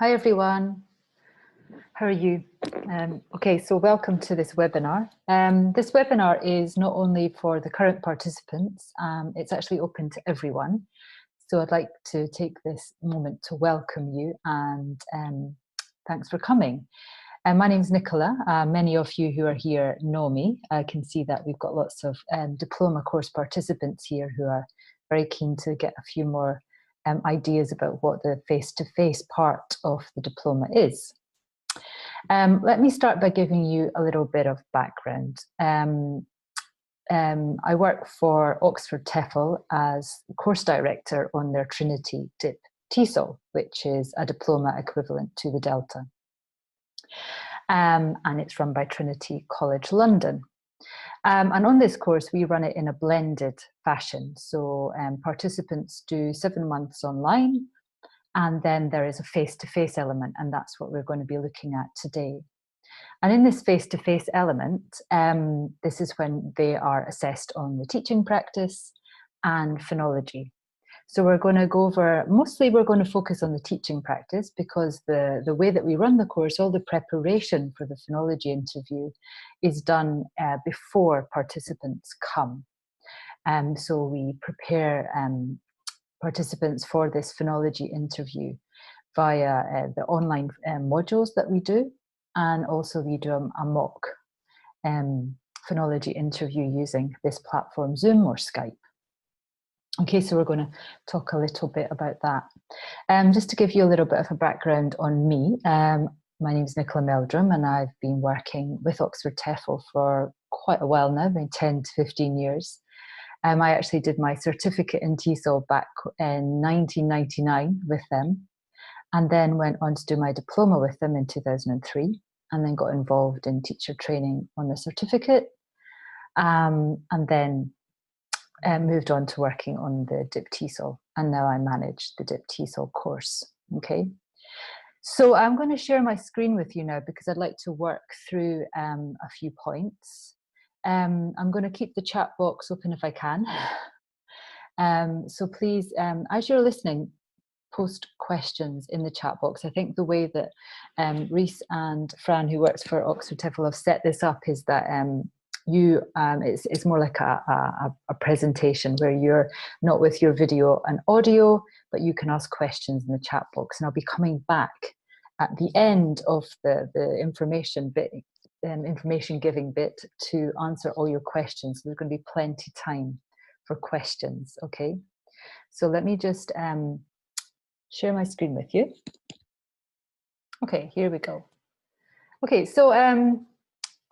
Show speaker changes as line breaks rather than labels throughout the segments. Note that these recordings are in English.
Hi everyone, how are you? Okay, so welcome to this webinar. This webinar is not only for the current participants, it's actually open to everyone. So I'd like to take this moment to welcome you and thanks for coming. My name's Nicola. Many of you who are here know me. I can see that we've got lots of diploma course participants here who are very keen to get a few more ideas about what the face-to-face part of the diploma is. Let me start by giving you a little bit of background. I work for Oxford TEFL as course director on their Trinity DipTESOL, which is a diploma equivalent to the Delta. And it's run by Trinity College London. And on this course, we run it in a blended fashion. So participants do 7 months online, and then there is a face-to-face element, and that's what we're going to be looking at today. And in this face-to-face element, this is when they are assessed on the teaching practice and phonology. So we're going to go over, mostly we're going to focus on the teaching practice because the way that we run the course, all the preparation for the phonology interview is done before participants come. So we prepare participants for this phonology interview via the online modules that we do, and also we do a mock phonology interview using this platform, Zoom or Skype. Okay, so we're going to talk a little bit about that. Just to give you a little bit of a background on me, my name is Nicola Meldrum, and I've been working with Oxford TEFL for quite a while now, maybe 10 to 15 years. I actually did my certificate in TESOL back in 1999 with them, and then went on to do my diploma with them in 2003, and then got involved in teacher training on the certificate, and then moved on to working on the DipTESOL, and now I manage the DipTESOL course. Okay, so I'm going to share my screen with you now because I'd like to work through a few points. I'm going to keep the chat box open if I can. So please, as you're listening, post questions in the chat box. I think the way that Reese and Fran, who works for Oxford TEFL, have set this up is that it's more like a presentation where you're not with your video and audio, but you can ask questions in the chat box. And I'll be coming back at the end of the information bit, information giving bit, to answer all your questions. So there's going to be plenty of time for questions. Okay, so let me just share my screen with you. Okay, here we go. Okay, so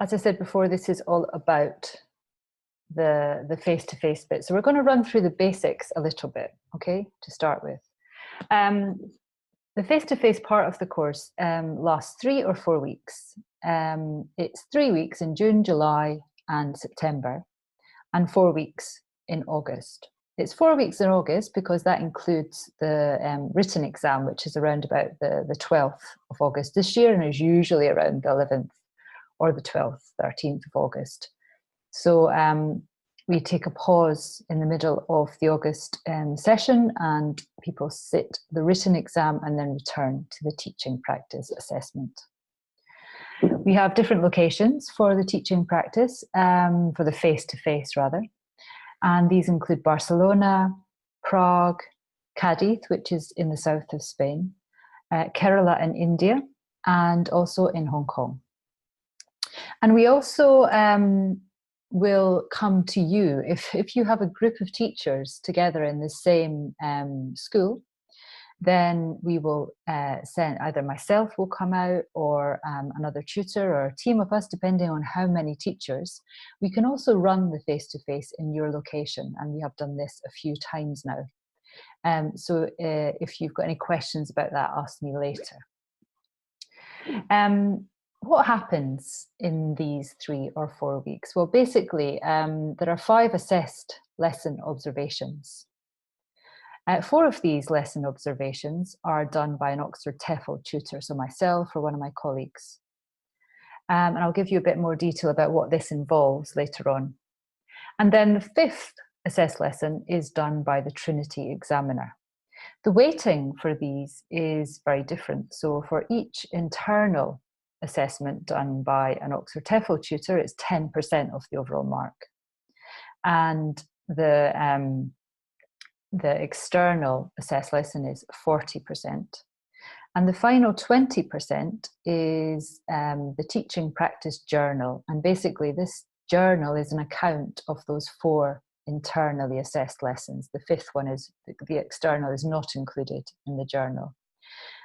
as I said before, this is all about the face-to-face bit. So we're going to run through the basics a little bit, okay, to start with. The face-to-face part of the course lasts 3 or 4 weeks. It's 3 weeks in June, July, and September, and 4 weeks in August. It's 4 weeks in August because that includes the written exam, which is around about the 12th of August this year, and is usually around the 11th or the 12th, 13th of August. So we take a pause in the middle of the August session, and people sit the written exam and then return to the teaching practice assessment. We have different locations for the teaching practice, for the face-to-face rather. And these include Barcelona, Prague, Cadiz, which is in the south of Spain, Kerala in India, and also in Hong Kong. And we also will come to you if you have a group of teachers together in the same school. Then we will send, either myself will come out or another tutor or a team of us, depending on how many teachers. We can also run the face-to-face in your location, and we have done this a few times now. So if you've got any questions about that, ask me later. What happens in these 3 or 4 weeks? Well, basically, there are 5 assessed lesson observations. 4 of these lesson observations are done by an Oxford TEFL tutor, so myself or one of my colleagues. And I'll give you a bit more detail about what this involves later on. And then the 5th assessed lesson is done by the Trinity examiner. The weighting for these is very different. So for each internal assessment done by an Oxford TEFL tutor, it's 10% of the overall mark. And the external assessed lesson is 40%. And the final 20% is the teaching practice journal. And basically this journal is an account of those 4 internally assessed lessons. The 5th one is, the external is not included in the journal.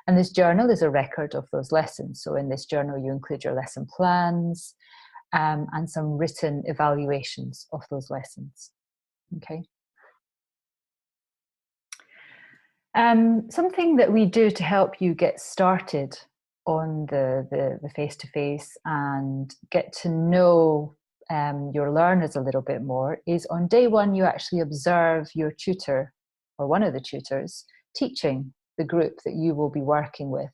And this journal is a record of those lessons. So in this journal, you include your lesson plans and some written evaluations of those lessons. Okay. Something that we do to help you get started on the face-to-face and get to know your learners a little bit more is on day 1, you actually observe your tutor or one of the tutors teaching the group that you will be working with.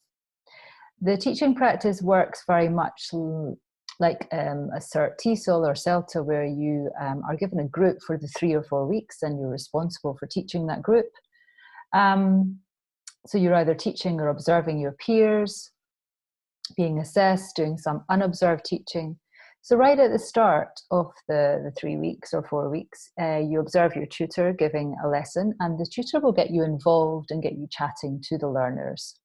The teaching practice works very much like a cert TESOL or CELTA, where you are given a group for the 3 or 4 weeks and you're responsible for teaching that group. So you're either teaching or observing your peers, being assessed, doing some unobserved teaching. So right at the start of the 3 weeks or 4 weeks, you observe your tutor giving a lesson, and the tutor will get you involved and get you chatting to the learners.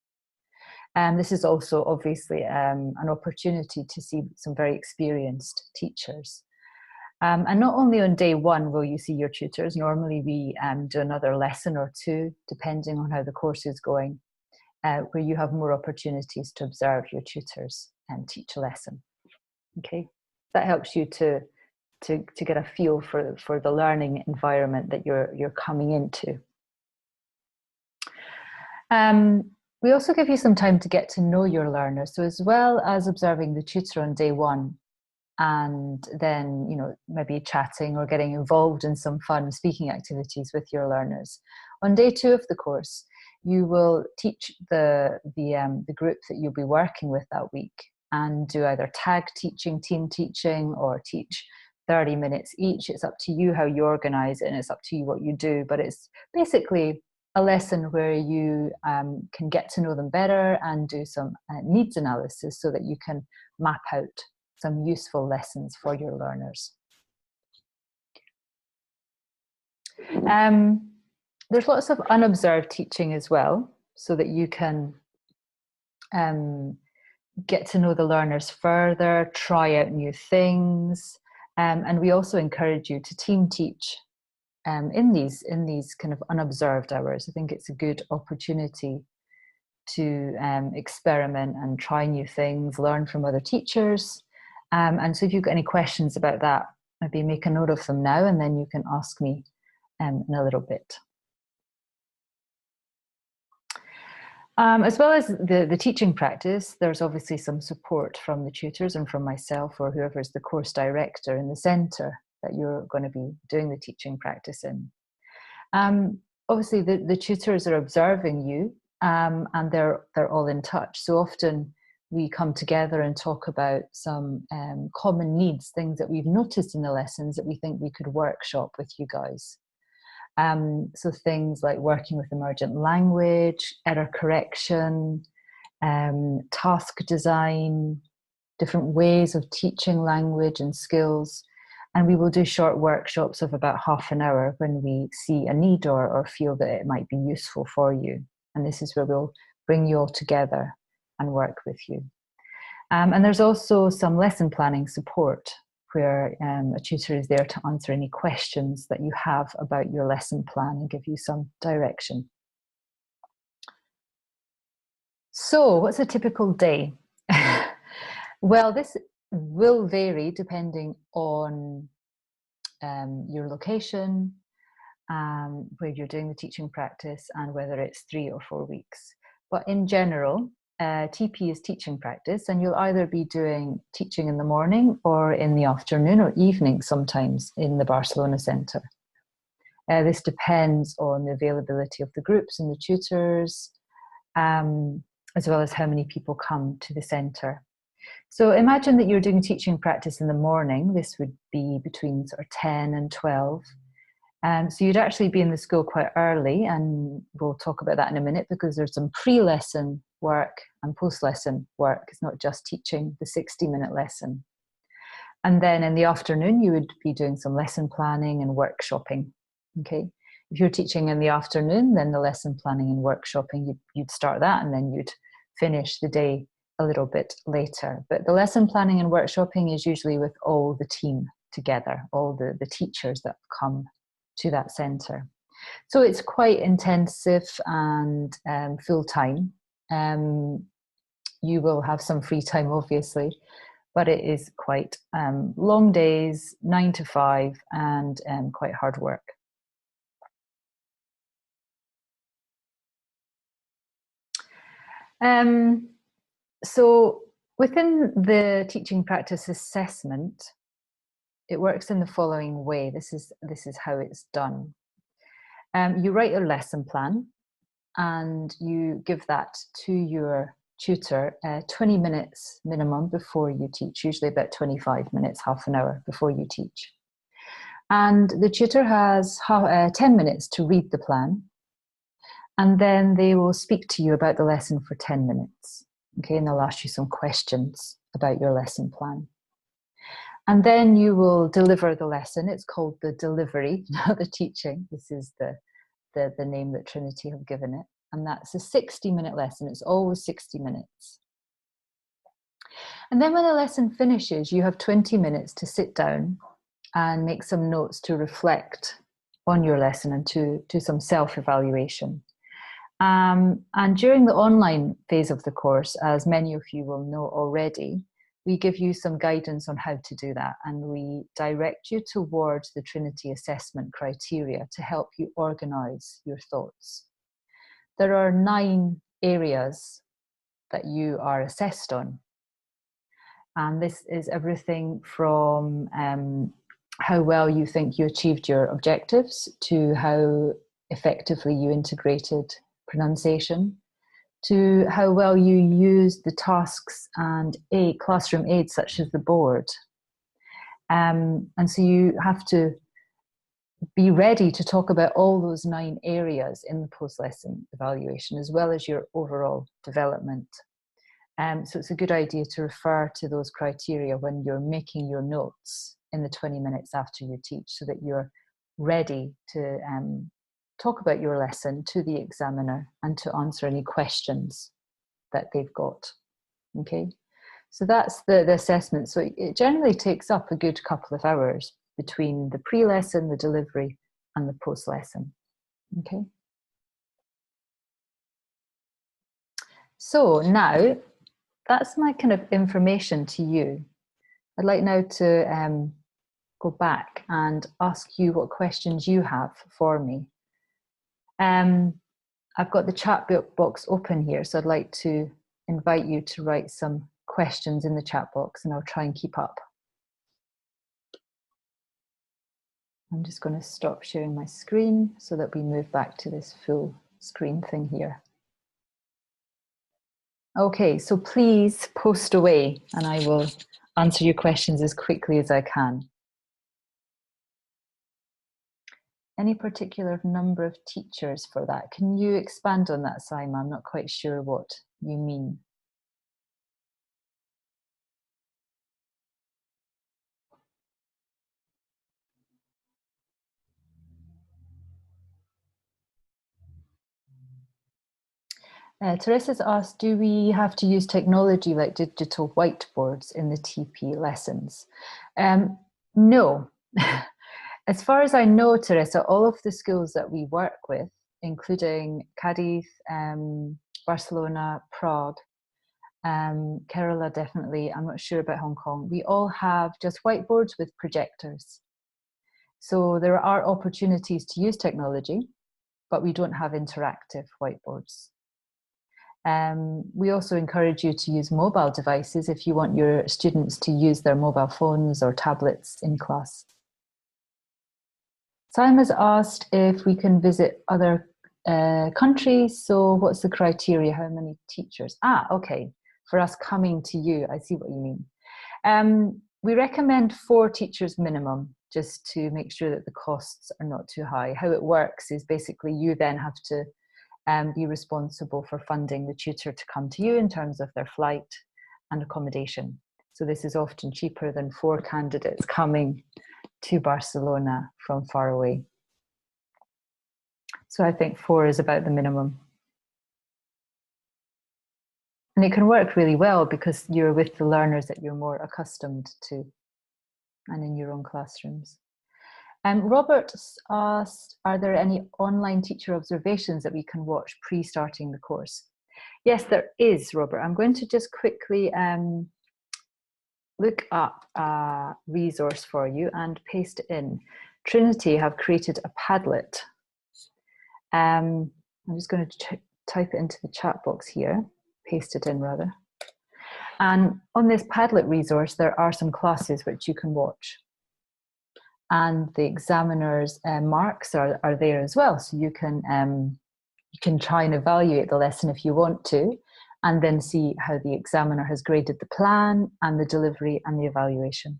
And this is also obviously an opportunity to see some very experienced teachers. And not only on day 1 will you see your tutors. Normally we do another lesson or 2, depending on how the course is going, where you have more opportunities to observe your tutors and teach a lesson. Okay, that helps you to get a feel for the learning environment that you're coming into. We also give you some time to get to know your learners. So as well as observing the tutor on day 1, and then, you know, maybe chatting or getting involved in some fun speaking activities with your learners, on day 2 of the course, you will teach the group that you'll be working with that week, and do either tag teaching, team teaching, or teach 30 minutes each. It's up to you how you organize it, and it's up to you what you do, but it's basically a lesson where you can get to know them better and do some needs analysis so that you can map out some useful lessons for your learners. There's lots of unobserved teaching as well, so that you can get to know the learners further, try out new things, and we also encourage you to team teach in these kind of unobserved hours. I think it's a good opportunity to experiment and try new things, learn from other teachers. And so if you've got any questions about that, maybe make a note of them now, and then you can ask me in a little bit. As well as the teaching practice, there's obviously some support from the tutors and from myself or whoever is the course director in the centre that you're going to be doing the teaching practice in. Obviously, the tutors are observing you, and they're all in touch. So often we come together and talk about some common needs, things that we've noticed in the lessons that we think we could workshop with you guys. So things like working with emergent language, error correction, task design, different ways of teaching language and skills. And we will do short workshops of about half an hour when we see a need or feel that it might be useful for you. And this is where we'll bring you all together and work with you. And there's also some lesson planning support, where a tutor is there to answer any questions that you have about your lesson plan and give you some direction. So what's a typical day? Well, this will vary depending on your location, where you're doing the teaching practice, and whether it's 3 or 4 weeks. But in general, TP is teaching practice, and you'll either be doing teaching in the morning or in the afternoon or evening, sometimes in the Barcelona Centre. This depends on the availability of the groups and the tutors, as well as how many people come to the centre. So imagine that you're doing teaching practice in the morning. This would be between sort of 10 and 12. So you'd actually be in the school quite early, and we'll talk about that in a minute, because there's some pre-lesson work and post-lesson work. It's not just teaching the 60-minute lesson. And then in the afternoon, you would be doing some lesson planning and workshopping. Okay. If you're teaching in the afternoon, then the lesson planning and workshopping, you'd start that, and then you'd finish the day a little bit later. But the lesson planning and workshopping is usually with all the team together, all the teachers that come to that centre. So it's quite intensive and full-time. You will have some free time, obviously, but it is quite long days, 9 to 5, and quite hard work. So within the teaching practice assessment, it works in the following way. This is how it's done. You write your lesson plan, and you give that to your tutor 20 minutes minimum before you teach, usually about 25 minutes, half an hour before you teach. And the tutor has 10 minutes to read the plan, and then they will speak to you about the lesson for 10 minutes. Okay, and they'll ask you some questions about your lesson plan. And then you will deliver the lesson. It's called the delivery, not the teaching. This is the name that Trinity have given it. And that's a 60-minute lesson. It's always 60 minutes. And then when the lesson finishes, you have 20 minutes to sit down and make some notes to reflect on your lesson and to some self-evaluation. And during the online phase of the course, as many of you will know already, we give you some guidance on how to do that, and we direct you towards the Trinity assessment criteria to help you organise your thoughts. There are 9 areas that you are assessed on, and this is everything from how well you think you achieved your objectives, to how effectively you integrated pronunciation, to how well you use the tasks and classroom aids such as the board. And so you have to be ready to talk about all those 9 areas in the post-lesson evaluation, as well as your overall development. So it's a good idea to refer to those criteria when you're making your notes in the 20 minutes after you teach, so that you're ready to talk about your lesson to the examiner and to answer any questions that they've got. Okay, so that's the assessment. So it generally takes up a good couple of hours between the pre-lesson, the delivery, and the post-lesson. Okay, so now that's my kind of information to you. I'd like now to go back and ask you what questions you have for me. I've got the chat box open here, so I'd like to invite you to write some questions in the chat box, and I'll try and keep up. I'm just going to stop sharing my screen so that we move back to this full screen thing here. Okay, so please post away, and I will answer your questions as quickly as I can. Any particular number of teachers for that? Can you expand on that, Simon? I'm not quite sure what you mean. Teresa's asked, do we have to use technology like digital whiteboards in the TP lessons? No. As far as I know, Teresa, all of the schools that we work with, including Cadiz, Barcelona, Prague, Kerala definitely, I'm not sure about Hong Kong, we all have just whiteboards with projectors. So there are opportunities to use technology, but we don't have interactive whiteboards. We also encourage you to use mobile devices if you want your students to use their mobile phones or tablets in class. Simon has asked if we can visit other countries. So what's the criteria? How many teachers? Okay. For us coming to you, I see what you mean. We recommend 4 teachers minimum just to make sure that the costs are not too high. How it works is basically you then have to be responsible for funding the tutor to come to you in terms of their flight and accommodation. So this is often cheaper than 4 candidates coming to Barcelona from far away. So I think 4 is about the minimum. And it can work really well because you're with the learners that you're more accustomed to and in your own classrooms. Robert asked, are there any online teacher observations that we can watch pre-starting the course? Yes, there is, Robert. I'm going to just quickly look up a resource for you and paste it in. Trinity have created a Padlet. I'm just going to type it into the chat box here, paste it in rather. And on this Padlet resource, there are some classes which you can watch. And the examiner's marks are there as well. So you can try and evaluate the lesson if you want to, and then see how the examiner has graded the plan and the delivery and the evaluation.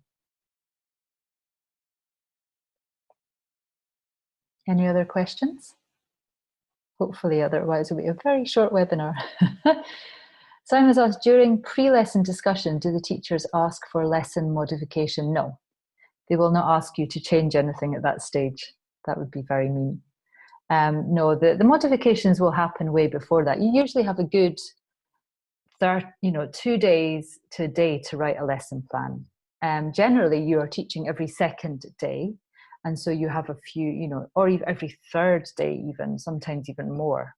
Any other questions? Hopefully, otherwise it'll be a very short webinar. Simon's asked, during pre-lesson discussion, do the teachers ask for lesson modification? No, they will not ask you to change anything at that stage. That would be very mean. No, the modifications will happen way before that. You usually have a good 2 days to a day to write a lesson plan. Generally, you are teaching every second day. And so you have a few, or even every third day even, sometimes even more.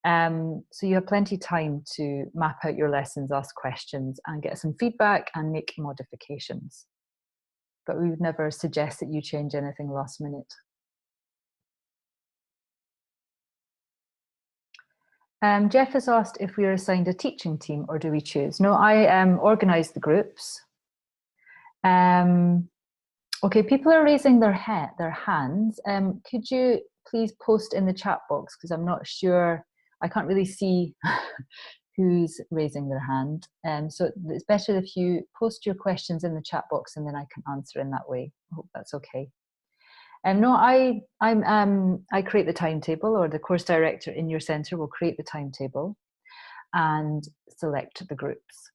So you have plenty of time to map out your lessons, ask questions, and get some feedback and make modifications. But we would never suggest that you change anything last minute. Jeff has asked if we are assigned a teaching team or do we choose? No, I organise the groups. Okay, people are raising their hands. Could you please post in the chat box, because I'm not sure, I can't really see who's raising their hand. So it's better if you post your questions in the chat box and then I can answer in that way. I hope that's okay. No, I create the timetable, or the course director in your centre will create the timetable and select the groups.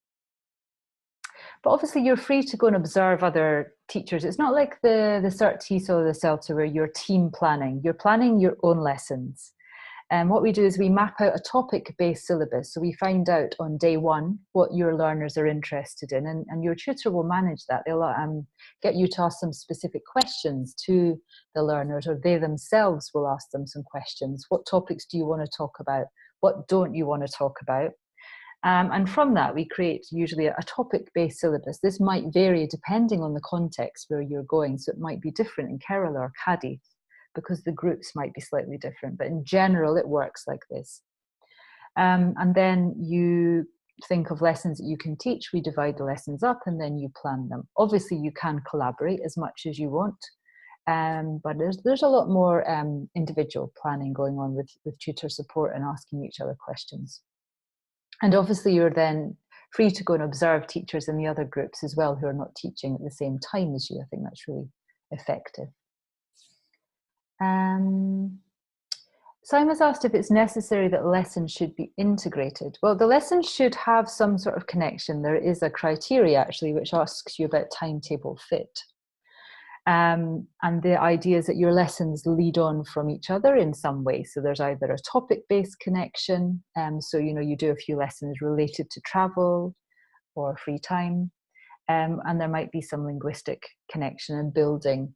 But obviously you're free to go and observe other teachers. It's not like the Cert TESOL or the CELTA where you're team planning. You're planning your own lessons. And what we do is we map out a topic-based syllabus. So we find out on day 1 what your learners are interested in, and your tutor will manage that. They'll get you to ask some specific questions to the learners, or they themselves will ask them some questions. What topics do you want to talk about? What don't you want to talk about? And from that, we create usually a topic-based syllabus. This might vary depending on the context where you're going. So it might be different in Kerala or Cadiz, because the groups might be slightly different. But in general, it works like this. And then you think of lessons that you can teach. We divide the lessons up and then you plan them. Obviously, you can collaborate as much as you want. But there's a lot more individual planning going on with tutor support and asking each other questions. And obviously you're then free to go and observe teachers in the other groups as well who are not teaching at the same time as you. I think that's really effective. Simon's asked if it's necessary that lessons should be integrated. Well, the lessons should have some sort of connection. There is a criteria actually which asks you about timetable fit. And the idea is that your lessons lead on from each other in some way. So there's either a topic-based connection, so you do a few lessons related to travel or free time, and there might be some linguistic connection and building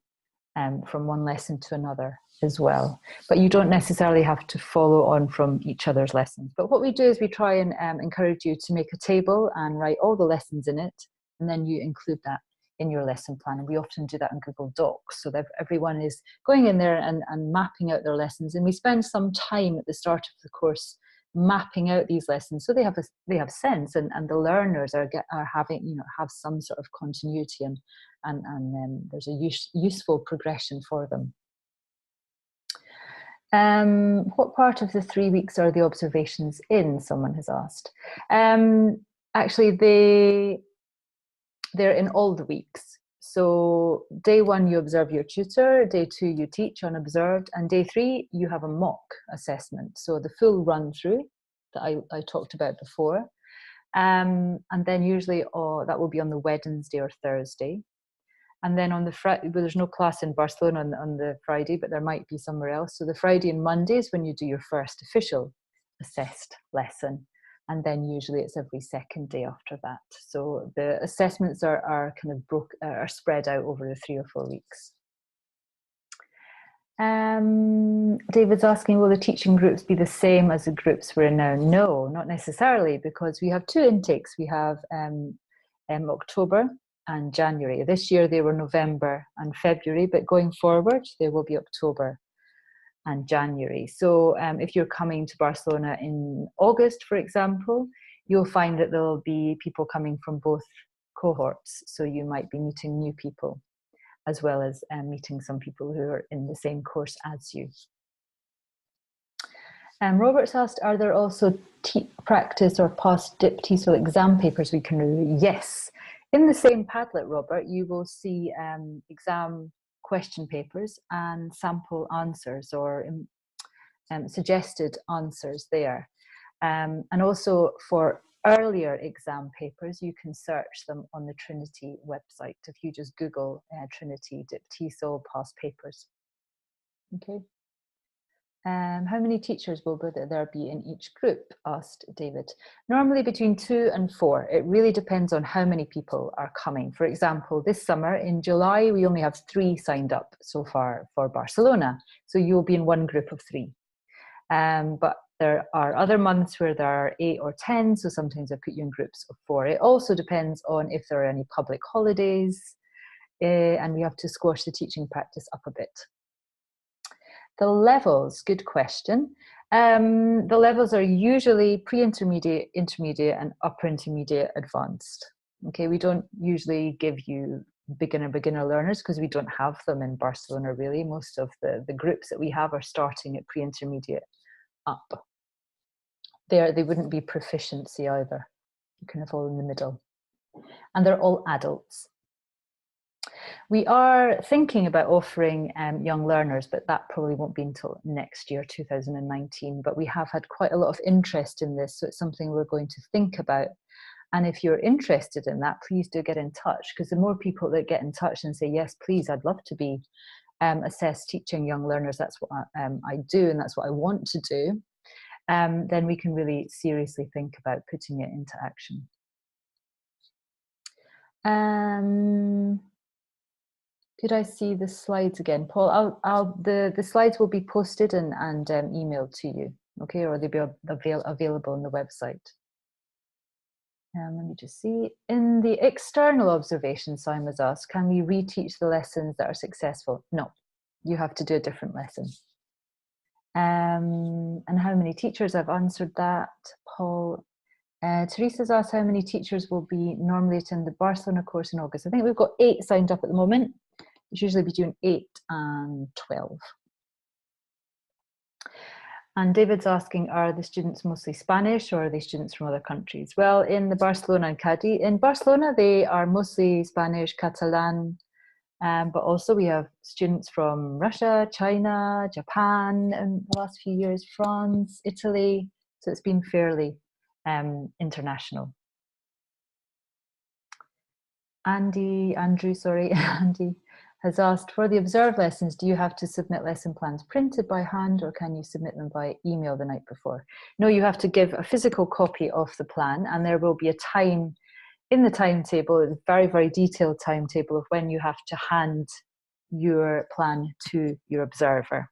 from one lesson to another as well. But you don't necessarily have to follow on from each other's lessons. But what we do is we try and encourage you to make a table and write all the lessons in it, and then you include that in your lesson plan. And we often do that in Google Docs, so that everyone is going in there and mapping out their lessons. And we spend some time at the start of the course mapping out these lessons, so they have sense, and the learners are having have some sort of continuity, and there's a useful progression for them. What part of the 3 weeks are the observations in? Someone has asked. Actually, they're in all the weeks. So day 1, you observe your tutor, day 2, you teach unobserved, and day 3, you have a mock assessment. So the full run through that I talked about before. And then usually that will be on the Wednesday or Thursday. And then on the Friday, well, there's no class in Barcelona on the Friday, but there might be somewhere else. So the Friday and Monday is when you do your first official assessed lesson. And then usually it's every second day after that. So the assessments are kind of are spread out over the 3 or 4 weeks. David's asking, will the teaching groups be the same as the groups we're in now? No, not necessarily, because we have 2 intakes. We have October and January. This year they were November and February, but going forward they will be October and January. So if you're coming to Barcelona in August, for example, you'll find that there'll be people coming from both cohorts. So you might be meeting new people, as well as meeting some people who are in the same course as you. Robert's asked, are there also practice or past DipTESOL exam papers we can review? Yes. In the same Padlet, Robert, you will see exam question papers and sample answers or suggested answers there. And also for earlier exam papers, you can search them on the Trinity website if you just Google Trinity DipTESOL past papers. Okay. How many teachers will there be in each group? Asked David. Normally between 2 and 4. It really depends on how many people are coming. For example, this summer in July, we only have 3 signed up so far for Barcelona. So you'll be in one group of 3. But there are other months where there are 8 or 10. So sometimes I put you in groups of 4. It also depends on if there are any public holidays. And we have to squash the teaching practice up a bit. The levels, good question. The levels are usually pre-intermediate, intermediate, and upper intermediate advanced. Okay, we don't usually give you beginner learners because we don't have them in Barcelona really. Most of the groups that we have are starting at pre-intermediate up. They wouldn't be proficiency either. You kind of fall in the middle. And they're all adults. We are thinking about offering young learners, but that probably won't be until next year, 2019. But we have had quite a lot of interest in this, so it's something we're going to think about. And if you're interested in that, please do get in touch, because the more people that get in touch and say, yes, please, I'd love to be assessed teaching young learners, that's what I do and that's what I want to do, then we can really seriously think about putting it into action. Could I see the slides again? Paul, the slides will be posted and emailed to you, okay? Or they'll be available on the website. Let me just see. In the external observation, Simon was asked, can we reteach the lessons that are successful? No, you have to do a different lesson. And how many teachers? I've answered that, Paul. Teresa's asked how many teachers will be normally attend the Barcelona course in August. I think we've got 8 signed up at the moment. It's usually between 8 and 12. And David's asking, are the students mostly Spanish or are they students from other countries? Well, in the Barcelona and Cadiz, in Barcelona, they are mostly Spanish, Catalan, but also we have students from Russia, China, Japan in the last few years, France, Italy. So it's been fairly international. Andy has asked, for the observed lessons, do you have to submit lesson plans printed by hand or can you submit them by email the night before? No, you have to give a physical copy of the plan and there will be a time in the timetable, a very, very detailed timetable of when you have to hand your plan to your observer.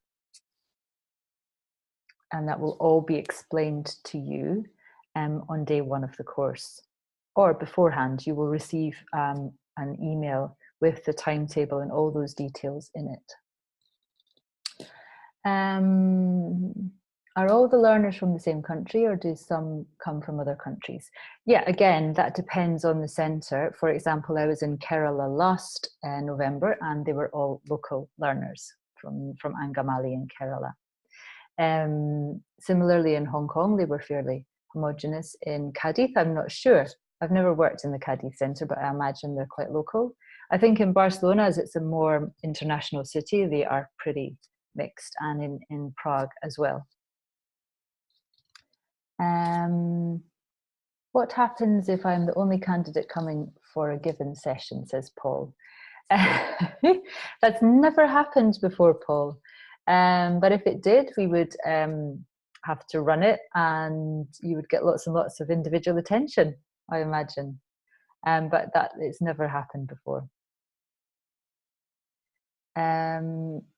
And that will all be explained to you on day 1 of the course. Or beforehand, you will receive an email with the timetable and all those details in it. Are all the learners from the same country or do some come from other countries? Yeah, again, that depends on the centre. For example, I was in Kerala last November and they were all local learners from Angamali in Kerala. Similarly in Hong Kong, they were fairly homogenous. In Cadiz, I'm not sure. I've never worked in the Cadiz centre, but I imagine they're quite local. I think in Barcelona, as it's a more international city, they are pretty mixed, and in Prague as well. What happens if I'm the only candidate coming for a given session, says Paul. That's never happened before, Paul. But if it did, we would have to run it, and you would get lots and lots of individual attention, I imagine. But it's never happened before.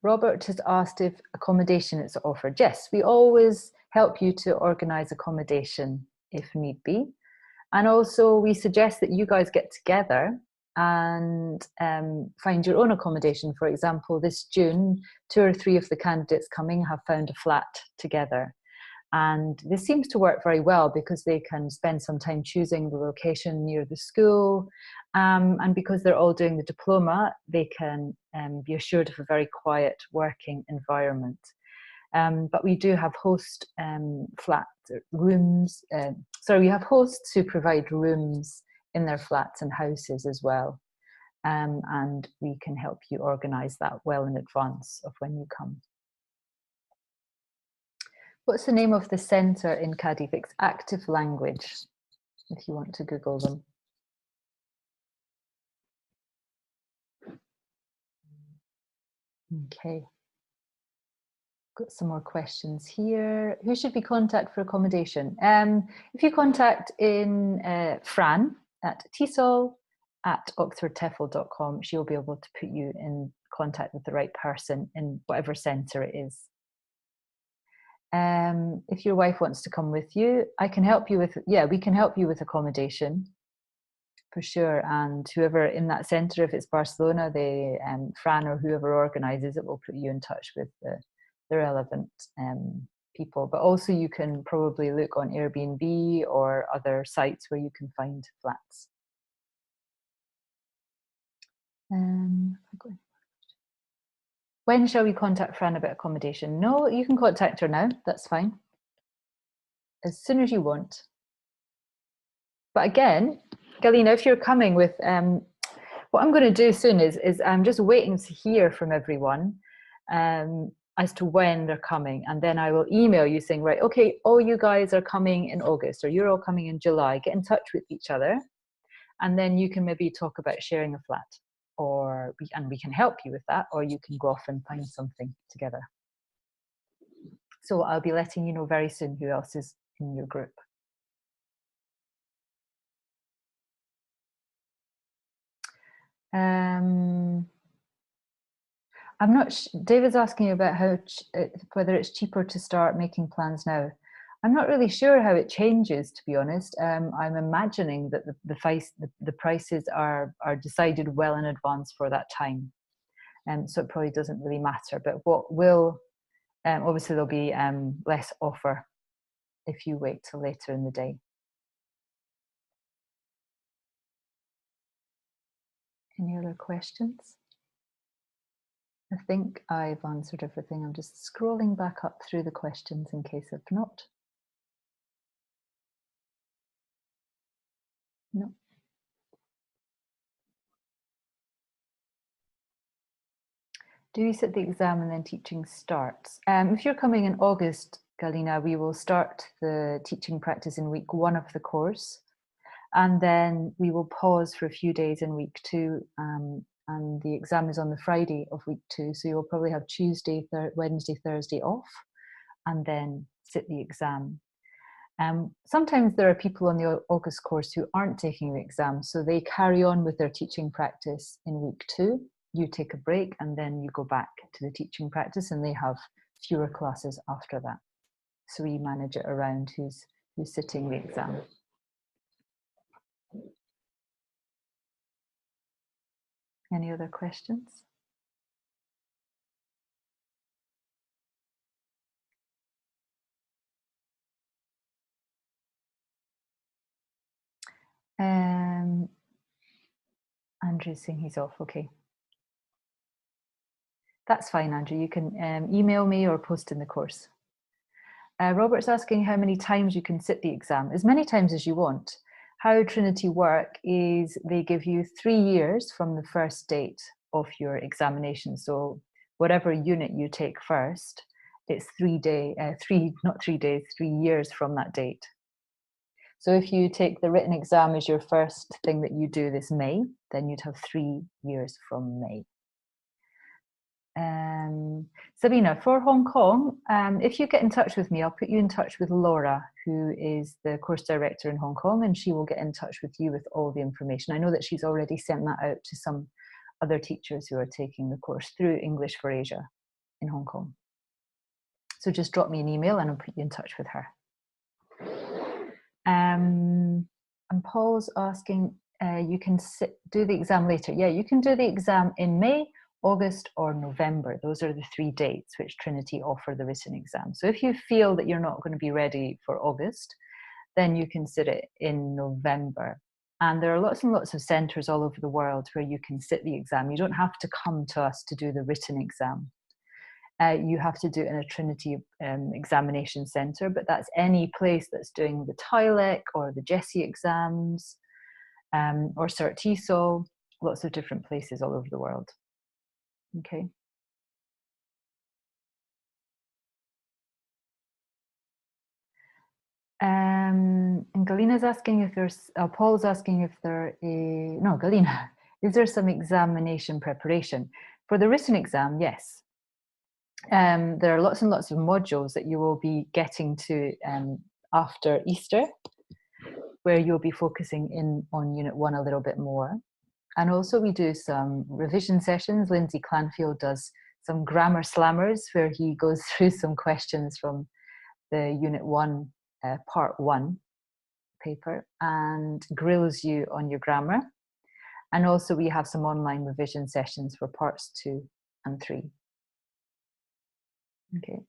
Robert has asked if accommodation is offered. Yes, we always help you to organise accommodation if need be. And also we suggest that you guys get together and find your own accommodation. For example, this June, 2 or 3 of the candidates coming have found a flat together. And this seems to work very well because they can spend some time choosing the location near the school. And because they're all doing the diploma, they can be assured of a very quiet working environment. But we do have host rooms. We have hosts who provide rooms in their flats and houses as well. And we can help you organise that well in advance of when you come. What's the name of the centre in Cadiz? It's Active Language, if you want to Google them. Okay. Got some more questions here. Who should we contact for accommodation? If you contact in Fran at TESOL@oxfordtefl.com, she'll be able to put you in contact with the right person in whatever centre it is. If your wife wants to come with you, I can help you with, we can help you with accommodation for sure. And whoever in that centre, if it's Barcelona, Fran or whoever organises it will put you in touch with the relevant people. But also you can probably look on Airbnb or other sites where you can find flats. When shall we contact Fran about accommodation? No, you can contact her now, that's fine. As soon as you want. But again, Galina, if you're coming with, what I'm going to do soon is I'm just waiting to hear from everyone as to when they're coming. And then I will email you saying, right, okay, all you guys are coming in August, or you're all coming in July. Get in touch with each other. And then you can maybe talk about sharing a flat. And we can help you with that, or you can go off and find something together. So I'll be letting you know very soon who else is in your group. I'm not. David's asking about whether it's cheaper to start making plans now. I'm not really sure how it changes, to be honest. I'm imagining that the prices are decided well in advance for that time, so it probably doesn't really matter. But what will obviously there'll be less offer if you wait till later in the day. Any other questions? I think I've answered everything. I'm just scrolling back up through the questions in case I've not. No. Do you sit the exam and then teaching starts? If you're coming in August, Galina, we will start the teaching practice in week 1 of the course. And then we will pause for a few days in week 2. And the exam is on the Friday of week 2. So you'll probably have Tuesday, Wednesday, Thursday off, and then sit the exam. Sometimes there are people on the August course who aren't taking the exam, so they carry on with their teaching practice in week 2. You take a break and then you go back to the teaching practice, and they have fewer classes after that. So we manage it around who's sitting the exam. Any other questions? Andrew's saying he's off, okay. That's fine, Andrew. You can email me or post in the course. Robert's asking how many times you can sit the exam. As many times as you want. how Trinity work is they give you 3 years from the first date of your examination. So whatever unit you take first, it's 3 years from that date. So if you take the written exam as your first thing that you do this May, then you'd have 3 years from May. Sabina, for Hong Kong, if you get in touch with me, I'll put you in touch with Laura, who is the course director in Hong Kong, and she will get in touch with you with all the information. I know that she's already sent that out to some other teachers who are taking the course through English for Asia in Hong Kong. So just drop me an email and I'll put you in touch with her. And Paul's asking, you can do the exam later. Yeah, you can do the exam in May, August or November. Those are the 3 dates which Trinity offer the written exam. So if you feel that you're not going to be ready for August, then you can sit it in November. And there are lots and lots of centres all over the world where you can sit the exam. You don't have to come to us to do the written exam. You have to do it in a Trinity examination centre, but that's any place that's doing the TEFL or the GESE exams or Cert TESOL, lots of different places all over the world. Okay. And Galina's asking if there's, Paul's asking if there is, no, Galina, is there some examination preparation? For the written exam, yes. There are lots and lots of modules that you will be getting to after Easter, where you'll be focusing in on Unit 1 a little bit more. And also we do some revision sessions. Lindsay Clanfield does some grammar slammers where he goes through some questions from the Unit 1, Part 1 paper and grills you on your grammar. And also we have some online revision sessions for Parts 2 and 3. Okay.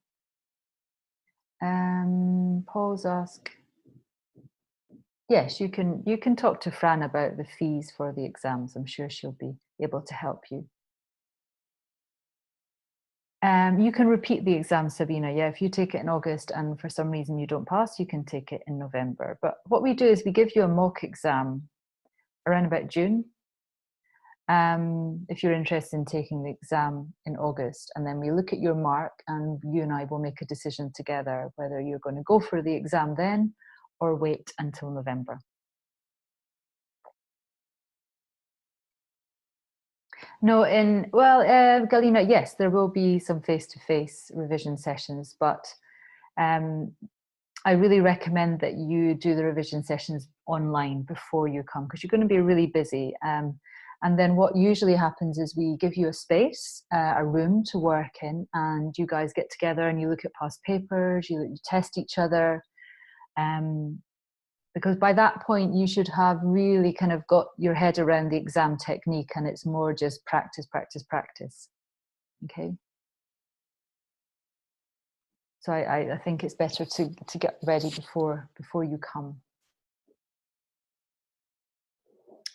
Paul's asked, yes, you can talk to Fran about the fees for the exams. I'm sure she'll be able to help you. You can repeat the exam, Sabina. Yeah, if you take it in August and for some reason you don't pass, you can take it in November. But what we do is we give you a mock exam around about June. If you're interested in taking the exam in August, and then we look at your mark and you and I will make a decision together whether you're going to go for the exam then or wait until November. No, Galina, yes, there will be some face-to-face revision sessions, but I really recommend that you do the revision sessions online before you come because you're going to be really busy. And then what usually happens is we give you a space, a room to work in, and you guys get together and you look at past papers, you test each other. Because by that point you should have really kind of got your head around the exam technique and it's more just practice, practice, practice. Okay. So I think it's better to get ready before you come.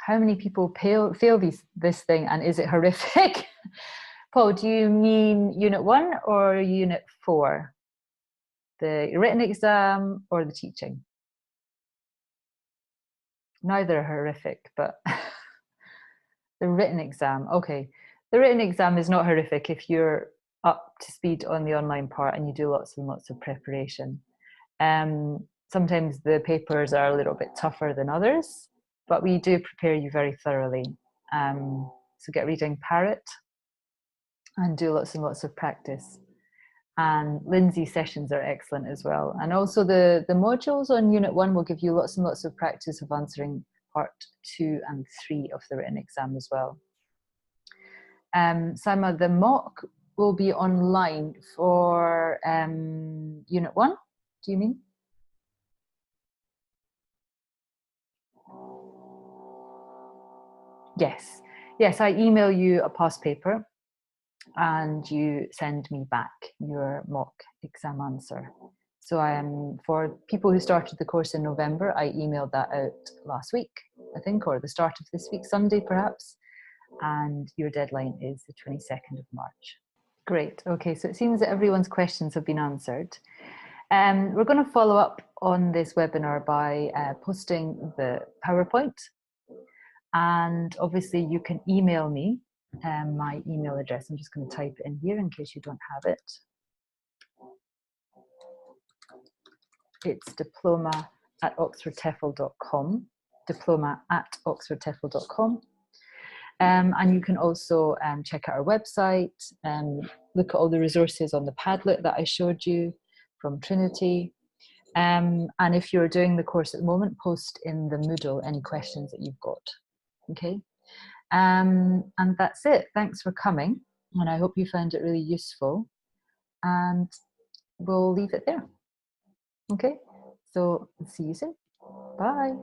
How many people fail this thing and is it horrific? Paul, do you mean Unit 1 or Unit 4? The written exam or the teaching? Neither are horrific, but the written exam, okay. The written exam is not horrific if you're up to speed on the online part and you do lots and lots of preparation. Sometimes the papers are a little bit tougher than others, but we do prepare you very thoroughly. So get reading Parrot and do lots and lots of practice. And Lindsay's sessions are excellent as well. And also the modules on Unit 1 will give you lots and lots of practice of answering Part 2 and 3 of the written exam as well. Sama, the mock will be online for Unit 1, do you mean? Yes, yes, I email you a past paper and you send me back your mock exam answer. So for people who started the course in November, I emailed that out last week, I think, or the start of this week, Sunday perhaps, and your deadline is the 22nd of March. Great, okay, so it seems that everyone's questions have been answered. We're going to follow up on this webinar by posting the PowerPoint. And obviously you can email me my email address. I'm just going to type it in here in case you don't have it. It's diploma@oxfordtefl.com, diploma@oxfordtefl.com. And you can also check out our website, look at all the resources on the Padlet that I showed you from Trinity. And if you're doing the course at the moment, post in the Moodle any questions that you've got. Okay, and that's it. Thanks for coming, and I hope you found it really useful. And we'll leave it there. Okay, so see you soon. Bye.